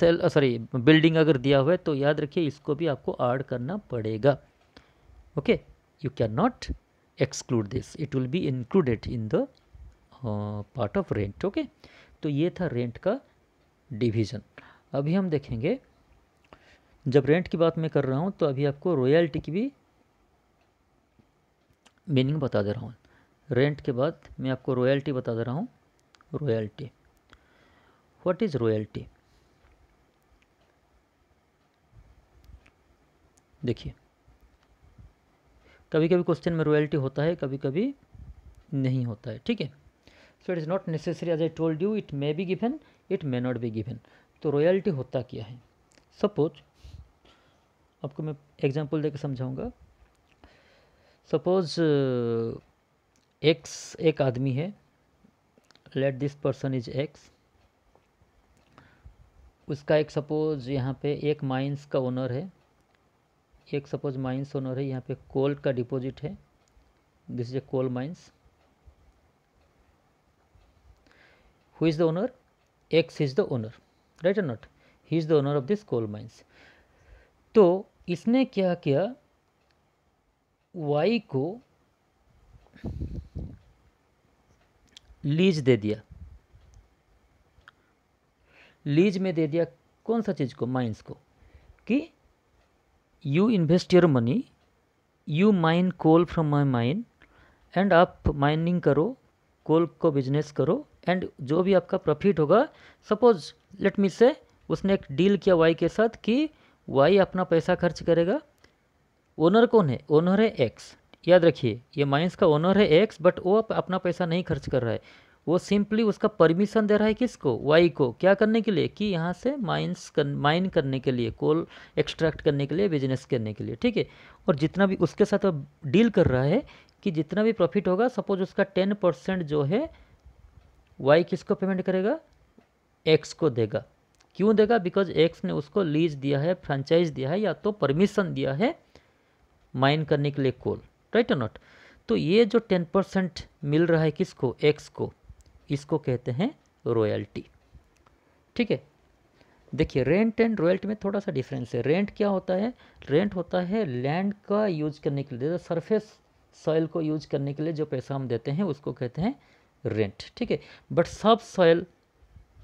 building अगर दिया हुआ है तो याद रखिए इसको भी आपको ऐड करना पड़ेगा। Okay, you can not exclude this, it will be included in the part of rent। Okay, तो ये था रेंट का डिवीज़न। अभी हम देखेंगे, जब रेंट की बात मैं कर रहा हूँ तो अभी आपको रॉयल्टी की भी मीनिंग बता दे रहा हूँ। रेंट के बाद मैं आपको रॉयल्टी बता दे रहा हूँ। Royalty, what is royalty? देखिए, कभी कभी क्वेश्चन में रॉयल्टी होता है, कभी कभी नहीं होता है, ठीक है। So it is not necessary, as I told you, it may be given, it may not be given. तो रॉयल्टी होता क्या है? सपोज आपको मैं एग्जांपल देकर समझाऊंगा। सपोज एक्स एक आदमी है, let this person is x, उसका एक सपोज यहाँ पे एक माइंस का ओनर है, एक सपोज माइंस ओनर है, यहाँ पे कोल का डिपॉजिट है, this is a coal mines. Who is the owner? X is the owner, right और not? He is the owner of this coal mines. तो इसने क्या किया, वाई को लीज दे दिया। लीज में दे दिया कौन सा चीज़ को? माइंस को, कि you invest your money, you mine coal from my mine, and आप माइनिंग करो, कोल को बिजनेस करो, एंड जो भी आपका प्रॉफिट होगा, सपोज लेट मी से उसने एक डील किया वाई के साथ कि वाई अपना पैसा खर्च करेगा। ओनर कौन है? ओनर है एक्स। याद रखिए ये माइंस का ओनर है एक्स, बट वो अपना पैसा नहीं खर्च कर रहा है, वो सिंपली उसका परमिशन दे रहा है किसको? वाई को। क्या करने के लिए? कि यहाँ से माइन करने के लिए, कोल एक्सट्रैक्ट करने के लिए, बिजनेस करने के लिए, ठीक है। और जितना भी उसके साथ अब डील कर रहा है कि जितना भी प्रॉफिट होगा, सपोज उसका 10% जो है वाई किसको पेमेंट करेगा? एक्स को देगा। क्यों देगा? बिकॉज एक्स ने उसको लीज दिया है, फ्रेंचाइज दिया है, या तो परमिशन दिया है माइन करने के लिए कोल, राइट और नॉट? तो ये जो 10% मिल रहा है किसको? एक्स को, इसको कहते हैं रॉयल्टी, ठीक है। देखिए रेंट एंड रॉयल्टी में थोड़ा सा डिफरेंस है। रेंट क्या होता है? रेंट होता है लैंड का यूज करने के लिए, सरफेस सॉइल को यूज करने के लिए जो पैसा हम देते हैं उसको कहते हैं रेंट, ठीक है। बट सब सॉइल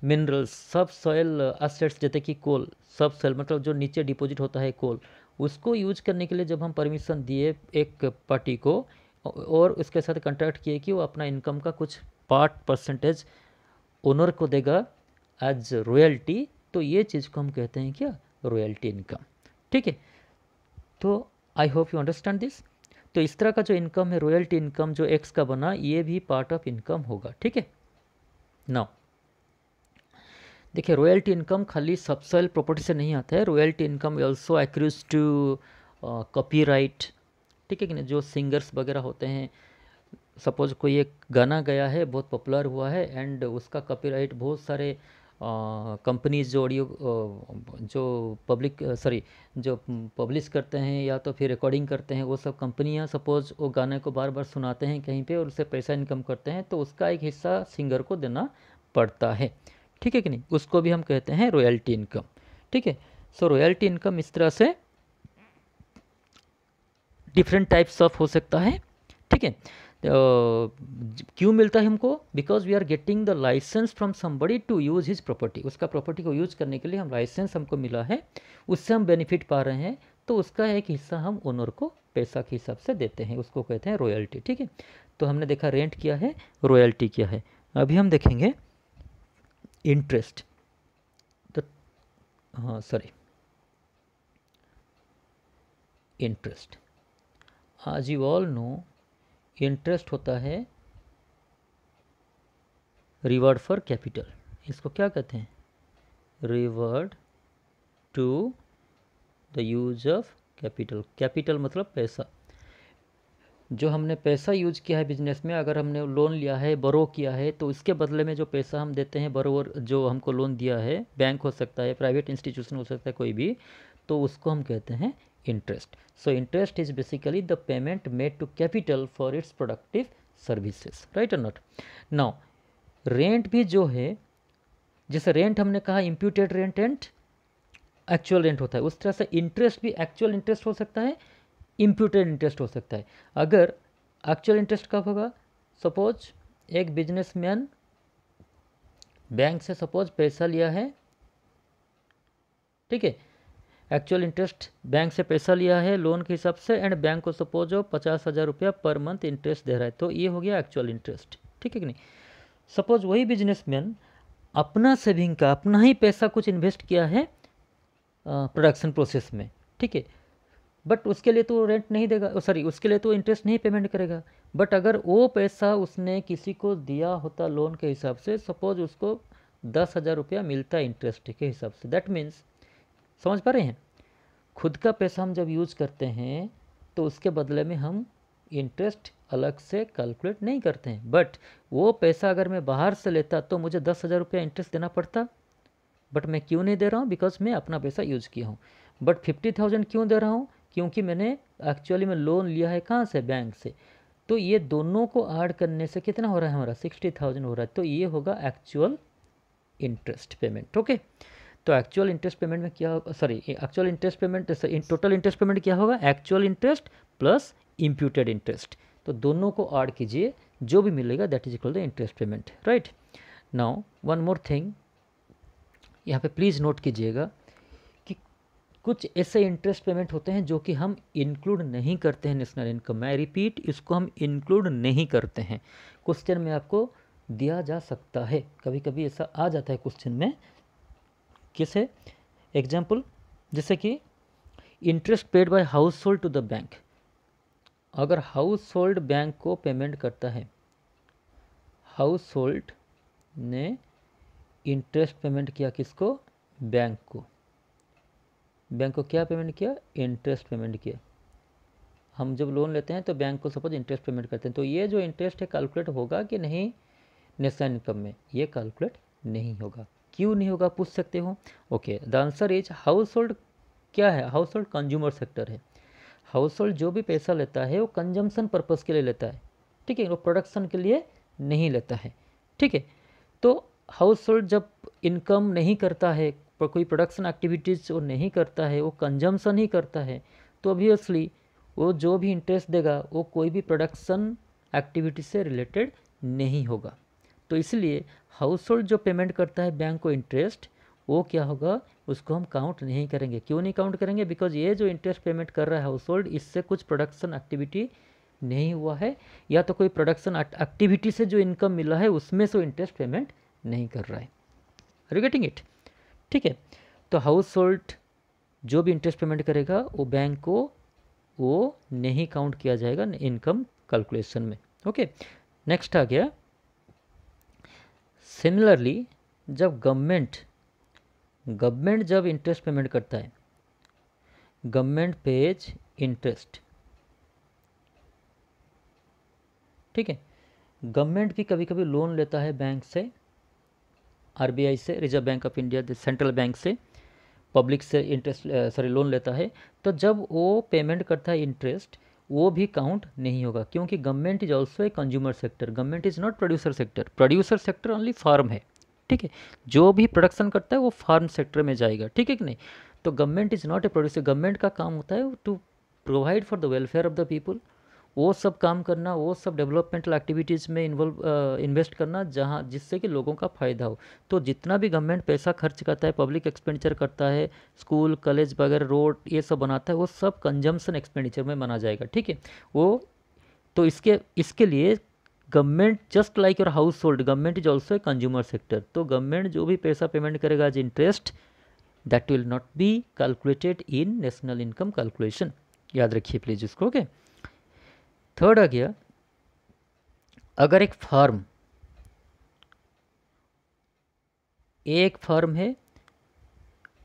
मिनरल्स, सब सॉइल एसेट्स जैसे कि कोल, सब सॉइल मतलब जो नीचे डिपॉजिट होता है कोल, उसको यूज करने के लिए जब हम परमिशन दिए एक पार्टी को और उसके साथ कॉन्ट्रैक्ट किए कि वो अपना इनकम का कुछ पार्ट परसेंटेज ओनर को देगा एज रॉयल्टी, तो ये चीज़ को हम कहते हैं क्या? रॉयल्टी इनकम, ठीक है। तो I hope you understand this. तो इस तरह का जो इनकम है, रॉयल्टी इनकम जो एक्स का बना, ये भी पार्ट ऑफ इनकम होगा, ठीक है। नाउ देखिए रॉयल्टी इनकम खाली सबसॉइल प्रॉपर्टी से नहीं आता है, royalty income also accrues to copyright, ठीक है कि नहीं। जो सिंगर्स वगैरह होते हैं, सपोज कोई एक गाना गया है, बहुत पॉपुलर हुआ है, एंड उसका कॉपीराइट बहुत सारे कंपनीज जो ऑडियो जो जो पब्लिश करते हैं या तो फिर रिकॉर्डिंग करते हैं, वो सब कंपनियां सपोज वो गाने को बार बार सुनाते हैं कहीं पे और उससे पैसा इनकम करते हैं, तो उसका एक हिस्सा सिंगर को देना पड़ता है, ठीक है कि नहीं। उसको भी हम कहते हैं रॉयल्टी इनकम, ठीक है। सो रॉयल्टी इनकम इस तरह से डिफरेंट टाइप्स ऑफ हो सकता है, ठीक है। क्यों मिलता है हमको? Because we are getting the license from somebody to use his property, उसका प्रॉपर्टी को यूज करने के लिए हम लाइसेंस हमको मिला है, उससे हम बेनिफिट पा रहे हैं, तो उसका एक हिस्सा हम ओनर को पैसा के हिसाब से देते हैं, उसको कहते हैं रॉयल्टी, ठीक है। तो हमने देखा रेंट क्या है, रॉयल्टी क्या है। अभी हम देखेंगे इंटरेस्ट। तो हाँ सॉरी, इंटरेस्ट। आज यू ऑल नो इंटरेस्ट होता है रिवॉर्ड फॉर कैपिटल। इसको क्या कहते हैं? Reward to the use of capital. Capital मतलब पैसा। जो हमने पैसा यूज किया है बिजनेस में, अगर हमने लोन लिया है, बोरो किया है, तो इसके बदले में जो पैसा हम देते हैं, बोरोवर जो हमको लोन दिया है, बैंक हो सकता है, प्राइवेट इंस्टीट्यूशन हो सकता है, कोई भी, तो उसको हम कहते हैं interest. So interest is basically the payment made to capital for its productive services, right और नॉट। नाउ रेंट भी जो है, जैसे रेंट हमने कहा imputed rent and actual rent होता है, उस तरह से इंटरेस्ट भी एक्चुअल इंटरेस्ट हो सकता है, इम्प्यूटेड इंटरेस्ट हो सकता है। अगर एक्चुअल इंटरेस्ट कब होगा? सपोज एक बिजनेसमैन बैंक से सपोज पैसा लिया है, ठीक है, एक्चुअल इंटरेस्ट बैंक से पैसा लिया है लोन के हिसाब से, एंड बैंक को सपोज वो 50,000 रुपया पर मंथ इंटरेस्ट दे रहा है, तो ये हो गया एक्चुअल इंटरेस्ट, ठीक है कि नहीं। सपोज वही बिजनेसमैन अपना सेविंग का, अपना ही पैसा कुछ इन्वेस्ट किया है प्रोडक्शन प्रोसेस में, ठीक है, बट उसके लिए तो रेंट नहीं देगा, सॉरी उसके लिए तो इंटरेस्ट नहीं पेमेंट करेगा। बट अगर वो पैसा उसने किसी को दिया होता लोन के हिसाब से, सपोज उसको 10,000 रुपया मिलता है इंटरेस्ट के हिसाब से, दैट मीन्स, समझ पा रहे हैं, खुद का पैसा हम जब यूज करते हैं तो उसके बदले में हम इंटरेस्ट अलग से कैलकुलेट नहीं करते हैं। बट वो पैसा अगर मैं बाहर से लेता तो मुझे 10,000 रुपया इंटरेस्ट देना पड़ता, बट मैं क्यों नहीं दे रहा हूँ? बिकॉज मैं अपना पैसा यूज किया हूँ। बट 50,000 क्यों दे रहा हूँ? क्योंकि मैंने एक्चुअली में लोन लिया है कहाँ से? बैंक से। तो ये दोनों को ऐड करने से कितना हो रहा है हमारा? 60,000 हो रहा है। तो ये होगा एक्चुअल इंटरेस्ट पेमेंट। ओके, तो एक्चुअल इंटरेस्ट पेमेंट में क्या, sorry actual interest payment, total interest payment क्या होगा? Actual interest plus imputed interest. तो दोनों को ऐड कीजिए, जो भी मिलेगा that is equal the interest payment, right. Now one more thing, यहाँ पे प्लीज़ नोट कीजिएगा कि कुछ ऐसे इंटरेस्ट पेमेंट होते हैं जो कि हम इंक्लूड नहीं करते हैं नेशनल इनकम में। आई रिपीट, इसको हम इंक्लूड नहीं करते हैं। क्वेश्चन में आपको दिया जा सकता है, कभी कभी ऐसा आ जाता है क्वेश्चन में। कैसे? एग्जाम्पल, जैसे कि interest paid by household to the bank. अगर हाउस होल्ड बैंक को पेमेंट करता है, हाउस होल्ड ने इंटरेस्ट पेमेंट किया किसको? बैंक को। बैंक को क्या पेमेंट किया? इंटरेस्ट पेमेंट किया। हम जब लोन लेते हैं तो बैंक को सपोज इंटरेस्ट पेमेंट करते हैं, तो ये जो इंटरेस्ट है कैलकुलेट होगा कि नहीं नेशनल इनकम में? ये कैलकुलेट नहीं होगा। क्यों नहीं होगा पूछ सकते हो। Okay, the answer is house hold क्या है? हाउस होल्ड कंज्यूमर सेक्टर है। हाउस होल्ड जो भी पैसा लेता है वो कंजम्पशन पर्पज़ के लिए लेता है, ठीक है, वो प्रोडक्शन के लिए नहीं लेता है, ठीक है। तो हाउस होल्ड जब इनकम नहीं करता है, पर कोई प्रोडक्शन एक्टिविटीज़ वो नहीं करता है, वो कंजम्पशन ही करता है, तो ऑब्वियसली वो जो भी इंटरेस्ट देगा वो कोई भी प्रोडक्शन एक्टिविटी से रिलेटेड नहीं होगा। तो इसलिए हाउस होल्ड जो पेमेंट करता है बैंक को इंटरेस्ट, वो क्या होगा? उसको हम काउंट नहीं करेंगे। क्यों नहीं काउंट करेंगे? बिकॉज ये जो इंटरेस्ट पेमेंट कर रहा है हाउस होल्ड, इससे कुछ प्रोडक्शन एक्टिविटी नहीं हुआ है, या तो कोई प्रोडक्शन एक्टिविटी से जो इनकम मिला है उसमें से इंटरेस्ट पेमेंट नहीं कर रहा है। Are you getting it? ठीक है, तो हाउस होल्ड जो भी इंटरेस्ट पेमेंट करेगा वो बैंक को वो नहीं काउंट किया जाएगा इनकम कैलकुलेशन में। ओके, नेक्स्ट आ गया, सिमिलरली जब गवर्नमेंट जब इंटरेस्ट पेमेंट करता है, गवर्नमेंट पेज इंटरेस्ट, ठीक है। गवर्नमेंट भी कभी कभी लोन लेता है बैंक से, आरबीआई से, reserve bank of India, central bank से, पब्लिक से इंटरेस्ट सॉरी लोन लेता है। तो जब वो पेमेंट करता है इंटरेस्ट, वो भी काउंट नहीं होगा, क्योंकि government is also a consumer sector, government is not producer sector. Producer sector only firm है, ठीक है, जो भी प्रोडक्शन करता है वो फार्म सेक्टर में जाएगा, ठीक है कि नहीं। तो government is not a producer. Government का काम होता है to provide for the welfare of the people, वो सब काम करना, वो सब डेवलपमेंटल एक्टिविटीज़ में इन्वेस्ट करना जहाँ जिससे कि लोगों का फ़ायदा हो। तो जितना भी गवर्नमेंट पैसा खर्च करता है, पब्लिक एक्सपेंडिचर करता है, स्कूल कॉलेज वगैरह रोड ये सब बनाता है, वो सब कंजम्पशन एक्सपेंडिचर में माना जाएगा, ठीक है। वो तो इसके लिए government just like your household, government is also a consumer sector. तो गवर्नमेंट जो भी पैसा पेमेंट करेगा as interest, that will not be calculated in national income calculation, याद रखिए प्लीज इसको। ओके, थर्ड आ गया, अगर एक फर्म, एक फर्म है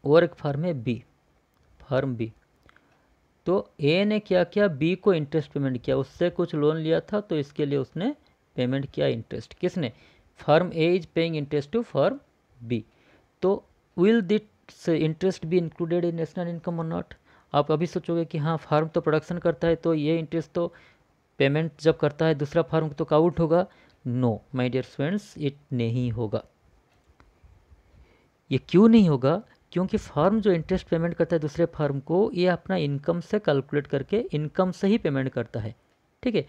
और एक फर्म है बी, फर्म बी, तो ए ने क्या किया, बी को इंटरेस्ट पेमेंट किया, उससे कुछ लोन लिया था तो इसके लिए उसने पेमेंट किया इंटरेस्ट। किसने? Firm A is paying interest to firm B. तो will this interest be included in national income or not? आप अभी सोचोगे कि हाँ फर्म तो प्रोडक्शन करता है तो ये इंटरेस्ट तो पेमेंट जब करता है दूसरा फर्म तो काउंट होगा। No my dear friends, it नहीं होगा। ये क्यों नहीं होगा? क्योंकि फर्म जो इंटरेस्ट पेमेंट करता है दूसरे फर्म को, ये अपना इनकम से कैलकुलेट करके इनकम से ही पेमेंट करता है, ठीक है।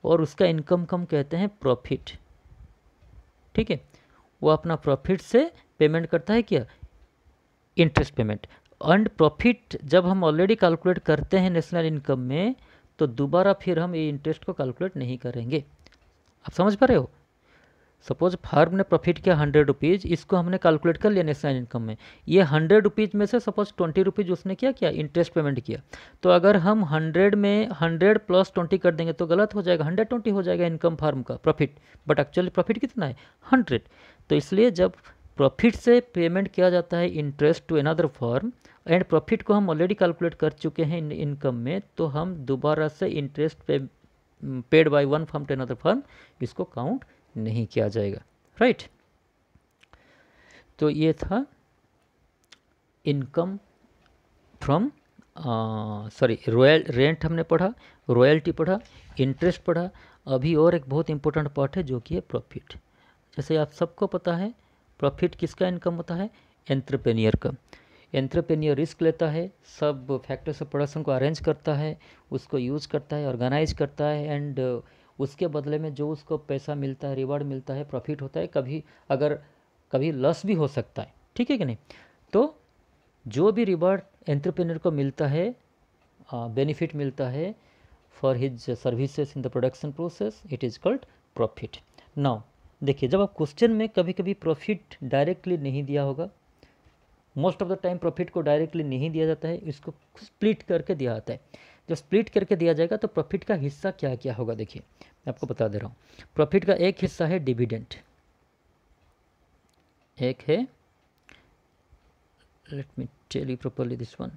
और उसका इनकम हम कहते हैं प्रॉफिट, ठीक है। वो अपना प्रॉफिट से पेमेंट करता है क्या, इंटरेस्ट पेमेंट। एंड प्रॉफिट जब हम ऑलरेडी कैलकुलेट करते हैं नेशनल इनकम में, तो दोबारा फिर हम ये इंटरेस्ट को कैलकुलेट नहीं करेंगे। आप समझ पा रहे हो? सपोज फर्म ने प्रॉफिट किया 100 रुपीज़, इसको हमने कैलकुलेट कर लिया नेशनल इनकम में। ये 100 रुपीज़ में से सपोज 20 रुपीज़ उसने क्या इंटरेस्ट पेमेंट किया। तो अगर हम 100 में 100 + 20 कर देंगे तो गलत हो जाएगा, 120 हो जाएगा इनकम फर्म का प्रॉफिट, बट एक्चुअली प्रॉफिट कितना है 100। तो इसलिए जब प्रॉफिट से पेमेंट किया जाता है interest to another firm, and profit को हम ऑलरेडी कैलकुलेट कर चुके हैं इनकम में, तो हम दोबारा से interest paid by one firm to another firm, इसको काउंट नहीं किया जाएगा, राइट। तो ये था income from, sorry royal rent हमने पढ़ा, रॉयल्टी पढ़ा, इंटरेस्ट पढ़ा। अभी और एक बहुत इंपॉर्टेंट पार्ट है जो कि है प्रॉफिट। जैसे आप सबको पता है प्रॉफिट किसका इनकम होता है, एंटरप्रेन्योर का। एंटरप्रेन्योर रिस्क लेता है, सब फैक्टर्स ऑफ प्रोडक्शन को अरेंज करता है, उसको यूज़ करता है, ऑर्गेनाइज करता है, एंड उसके बदले में जो उसको पैसा मिलता है, रिवार्ड मिलता है, प्रॉफिट होता है। कभी अगर कभी लॉस भी हो सकता है, ठीक है कि नहीं। तो जो भी रिवार्ड एंटरप्रेन्योर को मिलता है, बेनिफिट मिलता है for his services in the production process, it is called profit. Now देखिए, जब आप क्वेश्चन में कभी कभी प्रॉफिट डायरेक्टली नहीं दिया होगा, most of the time profit को डायरेक्टली नहीं दिया जाता है, इसको स्प्लिट करके दिया जाता है। जब स्प्लिट करके दिया जाएगा तो प्रॉफिट का हिस्सा क्या क्या होगा, देखिए मैं आपको बता दे रहा हूँ। प्रॉफिट का एक हिस्सा है डिविडेंड, एक है, let me tell you properly this one.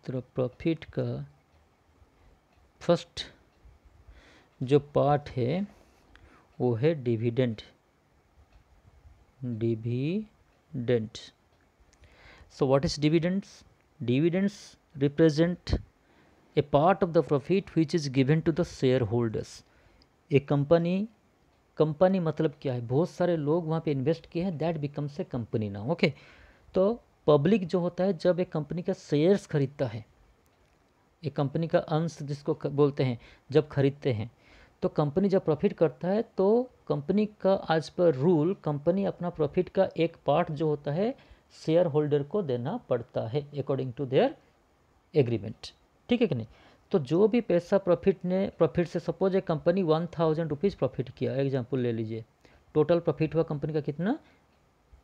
तो प्रॉफिट का फर्स्ट जो पार्ट है वो है dividend, dividend. So what is dividends? Dividends represent a part of the profit which is given to the shareholders. एक कंपनी मतलब क्या है, बहुत सारे लोग वहाँ पे इन्वेस्ट किए हैं, that becomes a company now, okay. तो पब्लिक जो होता है जब एक कंपनी का शेयर्स खरीदता है, एक कंपनी का अंश जिसको बोलते हैं, जब खरीदते हैं, तो कंपनी जब प्रॉफिट करता है तो कंपनी का आज पर रूल, कंपनी अपना प्रॉफिट का एक पार्ट जो होता है शेयर होल्डर को देना पड़ता है अकॉर्डिंग टू देयर एग्रीमेंट, ठीक है कि नहीं। तो जो भी पैसा प्रॉफिट से, सपोज एक कंपनी 1000 रुपीज़ प्रॉफिट किया, एग्जांपल ले लीजिए, टोटल प्रॉफिट हुआ कंपनी का कितना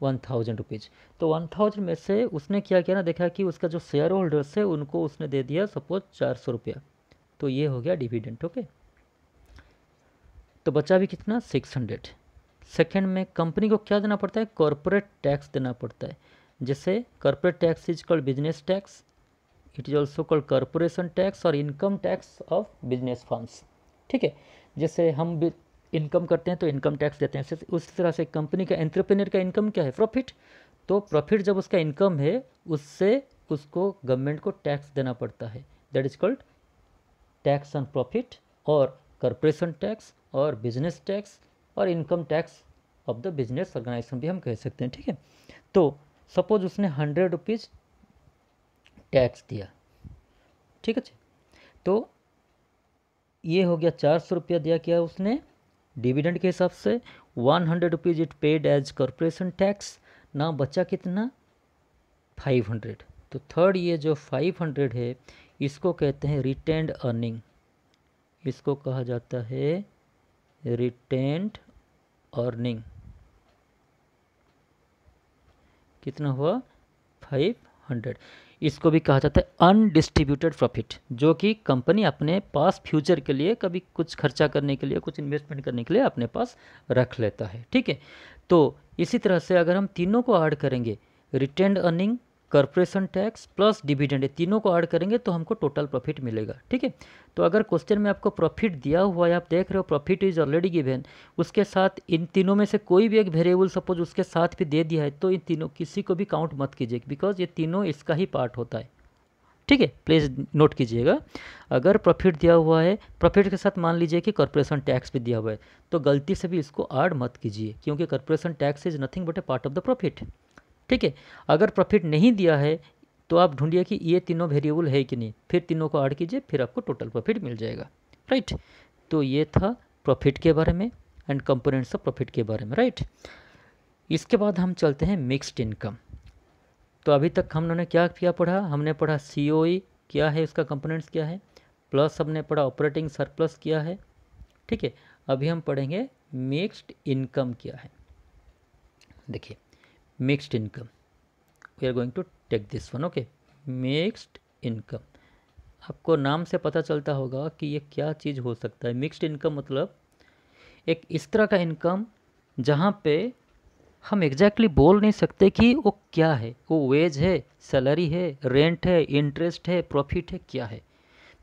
1000 रुपीज़। तो 1000 में से उसने क्या किया ना, देखा कि उसका जो शेयर होल्डर्स है उनको उसने दे दिया सपोज 400 रुपया, तो ये हो गया डिविडेंड, ओके। तो बचा भी कितना 600। सेकेंड में कंपनी को क्या देना पड़ता है, कॉर्पोरेट टैक्स देना पड़ता है। जैसे corporate tax is called business tax, it is also called corporation tax और income tax of business firms, ठीक है। जैसे हम भी इनकम करते हैं तो इनकम टैक्स देते हैं, उस तरह से कंपनी का, एंटरप्रेन्योर का इनकम क्या है, प्रॉफिट। तो प्रॉफिट जब उसका इनकम है, उससे उसको गवर्नमेंट को टैक्स देना पड़ता है, that is called tax on profit, और कॉर्पोरेशन टैक्स और बिजनेस टैक्स और income tax of the business organisation भी हम कह सकते हैं, ठीक है। तो सपोज उसने 100 रुपीज़ टैक्स दिया, ठीक है। तो ये हो गया 400 रुपया दिया क्या उसने डिविडेंड के हिसाब से, 100 rupees it paid as corporation tax. ना बचा कितना 500। तो थर्ड ये जो 500 है इसको कहते हैं रिटेन्ड अर्निंग, इसको कहा जाता है रिटेन्ड अर्निंग। कितना हुआ 500। इसको भी कहा जाता है अनडिस्ट्रीब्यूटेड प्रॉफिट, जो कि कंपनी अपने पास फ्यूचर के लिए कभी कुछ खर्चा करने के लिए, कुछ इन्वेस्टमेंट करने के लिए अपने पास रख लेता है। ठीक है, तो इसी तरह से अगर हम तीनों को ऐड करेंगे, retained earning, corporation tax plus dividend, तीनों को ऐड करेंगे तो हमको टोटल प्रॉफिट मिलेगा। ठीक है, तो अगर क्वेश्चन में आपको प्रॉफिट दिया हुआ है, आप देख रहे हो प्रॉफिट इज ऑलरेडी गिवन, उसके साथ इन तीनों में से कोई भी एक वेरिएबल सपोज उसके साथ भी दे दिया है, तो इन तीनों किसी को भी काउंट मत कीजिए, बिकॉज ये तीनों इसका ही पार्ट होता है। ठीक है, प्लीज़ नोट कीजिएगा, अगर प्रॉफिट दिया हुआ है, प्रॉफिट के साथ मान लीजिए कि कॉर्पोरेशन टैक्स भी दिया हुआ है, तो गलती से भी इसको ऐड मत कीजिए, क्योंकि corporation tax is nothing but A part of the profit. ठीक है, अगर प्रॉफिट नहीं दिया है तो आप ढूंढिए कि ये तीनों वेरिएबल है कि नहीं, फिर तीनों को ऐड कीजिए, फिर आपको टोटल प्रॉफिट मिल जाएगा। राइट, तो ये था प्रॉफिट के बारे में एंड कंपोनेंट्स ऑफ प्रॉफिट के बारे में। राइट, इसके बाद हम चलते हैं मिक्स्ड इनकम। तो अभी तक हम लोगों ने क्या क्या पढ़ा, हमने पढ़ा COE क्या है, उसका कंपोनेंट्स क्या है, प्लस हमने पढ़ा ऑपरेटिंग सरप्लस क्या है। ठीक है, अभी हम पढ़ेंगे मिक्स्ड इनकम क्या है। देखिए, mixed income, we are going to take this one. Okay, mixed income, आपको नाम से पता चलता होगा कि ये क्या चीज़ हो सकता है। मिक्स्ड इनकम मतलब एक इस तरह का इनकम जहाँ पे हम एग्जैक्टली बोल नहीं सकते कि वो क्या है, वो वेज है, सैलरी है, रेंट है, इंटरेस्ट है, प्रॉफिट है, क्या है,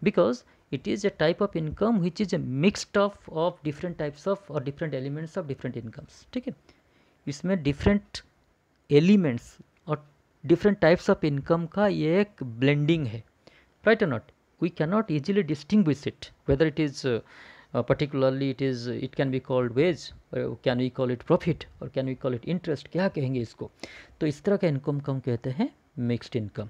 because it is a type of income which is a mixed of different types of or different elements of different incomes. ठीक है, इसमें different elements or different types of income का ये एक ब्लेंडिंग है। राइट और not, we can not easily distinguish it whether it is particularly it can be called wage, or can we call it profit, or can we call it interest, क्या कहेंगे इसको। तो इस तरह का इनकम को हम कहते हैं मिक्स्ड इनकम।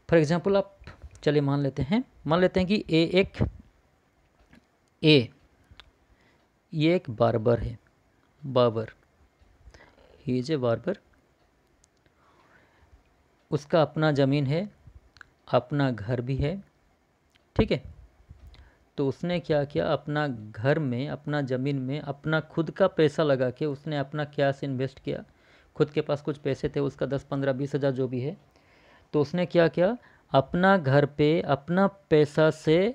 फॉर एग्जांपल आप चलिए मान लेते हैं कि ये एक बार्बर है, barber, he is a barber, उसका अपना ज़मीन है, अपना घर भी है। ठीक है, तो उसने क्या किया, अपना घर में, अपना ज़मीन में अपना खुद का पैसा लगा के उसने अपना कैश इन्वेस्ट किया, खुद के पास कुछ पैसे थे, उसका 10, 15, 20 हज़ार जो भी है, तो उसने क्या किया, अपना घर पे अपना पैसा से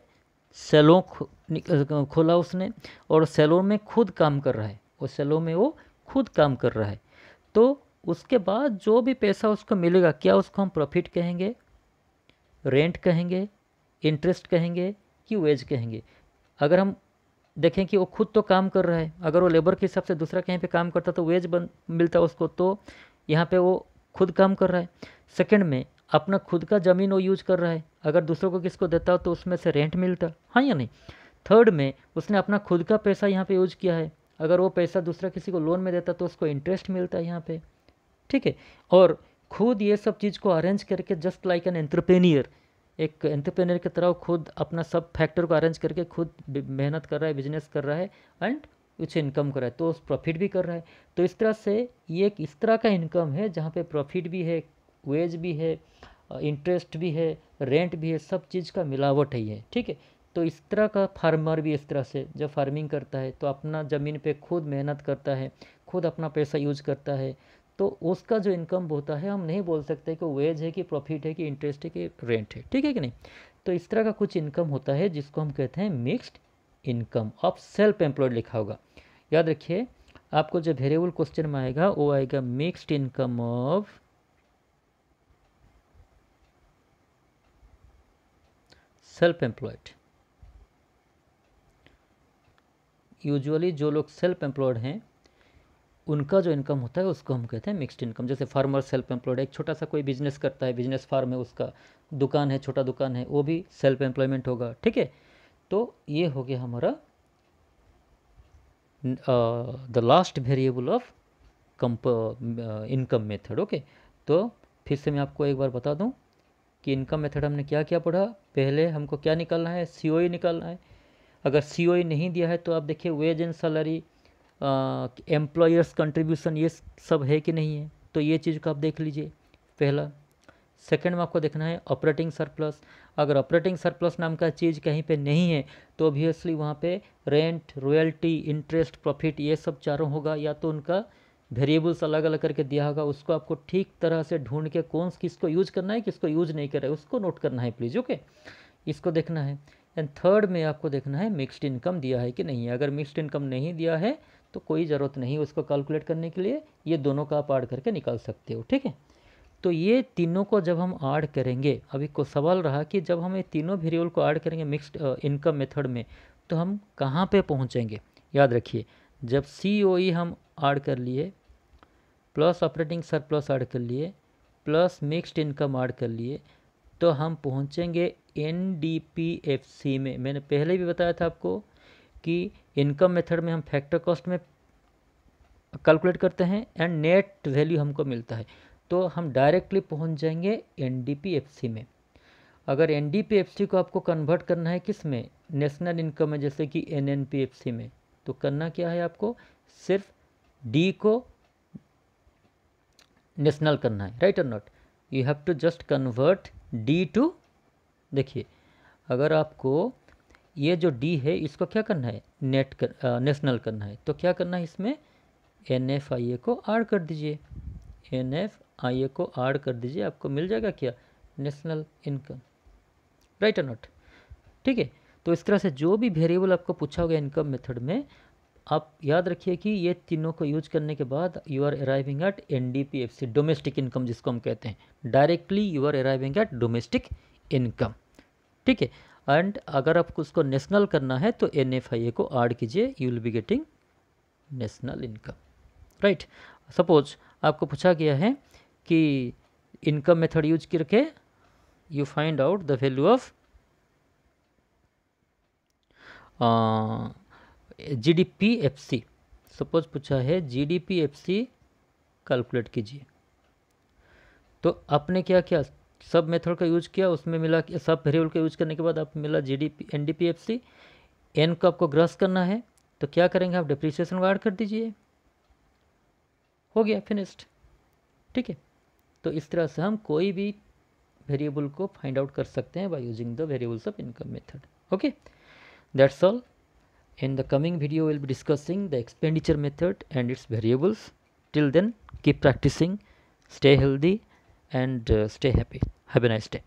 सैलून खोला उसने, और सैलून में खुद काम कर रहा है, और सैलून में वो खुद काम कर रहा है। तो उसके बाद जो भी पैसा उसको मिलेगा, क्या उसको हम प्रॉफिट कहेंगे, रेंट कहेंगे, इंटरेस्ट कहेंगे कि वेज कहेंगे। अगर हम देखें कि वो खुद तो काम कर रहा है, अगर वो लेबर के हिसाब से दूसरा कहीं पे काम करता तो वेज मिलता उसको, तो यहाँ पे वो खुद काम कर रहा है। सेकंड में अपना खुद का ज़मीन वो यूज कर रहा है, अगर दूसरों को किसको देता हो तो उसमें से रेंट मिलता, हाँ या नहीं। थर्ड में उसने अपना खुद का पैसा यहाँ पे यूज किया है, अगर वो पैसा दूसरा किसी को लोन में देता तो उसको इंटरेस्ट मिलता है यहाँ पे। ठीक है, और खुद ये सब चीज़ को अरेंज करके, जस्ट लाइक एन एंटरप्रेन्योर, एक एंटरप्रेन्योर की तरह खुद अपना सब फैक्टर को अरेंज करके खुद मेहनत कर रहा है, बिजनेस कर रहा है एंड कुछ इनकम कर रहा है, तो उस प्रॉफिट भी कर रहा है। तो इस तरह से ये एक इस तरह का इनकम है जहाँ पे प्रॉफिट भी है, वेज भी है, इंटरेस्ट भी है, रेंट भी है, सब चीज़ का मिलावट ही है। ठीक है, तो इस तरह का फार्मर भी इस तरह से जब फार्मिंग करता है तो अपना ज़मीन पे खुद मेहनत करता है, खुद अपना पैसा यूज करता है, तो उसका जो इनकम होता है हम नहीं बोल सकते कि वेज है कि प्रॉफिट है कि इंटरेस्ट है कि रेंट है। ठीक है कि नहीं। तो इस तरह का कुछ इनकम होता है जिसको हम कहते हैं mixed income of self employed लिखा होगा। याद रखिए, आपको जो वेरिएबल क्वेश्चन में आएगा वो आएगा mixed income of self employed. Usually जो लोग सेल्फ एम्प्लॉयड हैं उनका जो इनकम होता है उसको हम कहते हैं मिक्स्ड इनकम। जैसे फार्मर सेल्फ एम्प्लॉयड, एक छोटा सा कोई बिजनेस करता है, बिजनेस फार्म है उसका, दुकान है, छोटा दुकान है, वो भी सेल्फ एम्प्लॉयमेंट होगा। ठीक है, तो ये हो गया हमारा the last variable of income method. Okay, तो फिर से मैं आपको एक बार बता दूं कि इनकम मेथड हमने क्या क्या पढ़ा। पहले हमको क्या निकालना है, COE निकालना है। अगर COE नहीं दिया है तो आप देखिए wage and salary, employers contribution, ये सब है कि नहीं है, तो ये चीज़ को आप देख लीजिए पहला। सेकंड में आपको देखना है ऑपरेटिंग सरप्लस। अगर ऑपरेटिंग सरप्लस नाम का चीज़ कहीं पे नहीं है तो ऑब्वियसली वहाँ पे रेंट, रॉयल्टी, इंटरेस्ट, प्रॉफिट, ये सब चारों होगा, या तो उनका वेरिएबल्स अलग अलग करके दिया होगा, उसको आपको ठीक तरह से ढूंढ के कौन किसको यूज करना है, किसको यूज नहीं कर रहा है, उसको नोट करना है प्लीज़। ओके, इसको देखना है। एंड थर्ड में आपको देखना है मिक्स्ड इनकम दिया है कि नहीं है। अगर मिक्स्ड इनकम नहीं दिया है तो कोई ज़रूरत नहीं उसको कैलकुलेट करने के लिए, ये दोनों का आप ऐड करके निकाल सकते हो। ठीक है, तो ये तीनों को जब हम ऐड करेंगे, अभी को सवाल रहा कि जब हम ये तीनों वेरिएबल को ऐड करेंगे मिक्स्ड इनकम मेथड में, तो हम कहाँ पे पहुँचेंगे। याद रखिए, जब COE हम ऐड कर लिए, प्लस ऑपरेटिंग सरप्लस ऐड कर लिए, प्लस मिक्स्ड इनकम ऐड कर लिए, तो हम पहुँचेंगे NDPFC में। मैंने पहले भी बताया था आपको कि इनकम मेथड में हम फैक्टर कॉस्ट में कैलकुलेट करते हैं एंड नेट वैल्यू हमको मिलता है, तो हम डायरेक्टली पहुंच जाएंगे NDPFC में। अगर NDPFC को आपको कन्वर्ट करना है किस में, नेशनल इनकम में, जैसे कि NNPFC में, तो करना क्या है, आपको सिर्फ D को नेशनल करना है, राइट और not. You have to just convert D to, देखिए अगर आपको ये जो D है इसको क्या करना है, नेशनल करना है, तो क्या करना है, इसमें NFIA को ऐड कर दीजिए, NFIA को ऐड कर दीजिए, आपको मिल जाएगा क्या, नेशनल इनकम, राइट और नॉट। ठीक है, तो इस तरह से जो भी वेरिएबल आपको पूछा होगा इनकम मेथड में, आप याद रखिए कि ये तीनों को यूज करने के बाद you are arriving at NDPFC, domestic income जिसको हम कहते हैं, directly you are arriving at domestic income. ठीक है, एंड अगर आपको उसको नेशनल करना है तो NFIA को ऐड कीजिए, you will be getting national income, right. Suppose आपको पूछा गया है कि इनकम मेथड यूज करके you find out the value of GDPFC, suppose पूछा है GDPFC कैलकुलेट कीजिए, तो आपने क्या किया, सब मेथड का यूज किया, उसमें मिला कि सब वेरिएबल का यूज करने के बाद आप मिला NDPFC, एन को आपको ग्रॉस करना है, तो क्या करेंगे आप, डिप्रिसिएशन को ऐड कर दीजिए, हो गया, फिनिश्ड। ठीक है, तो इस तरह से हम कोई भी वेरिएबल को फाइंड आउट कर सकते हैं by using the variables of income method. Okay, that's all. In the coming video, we'll be discussing the expenditure method and its variables. Till then, keep practicing, stay healthy, and stay happy. Have a nice day.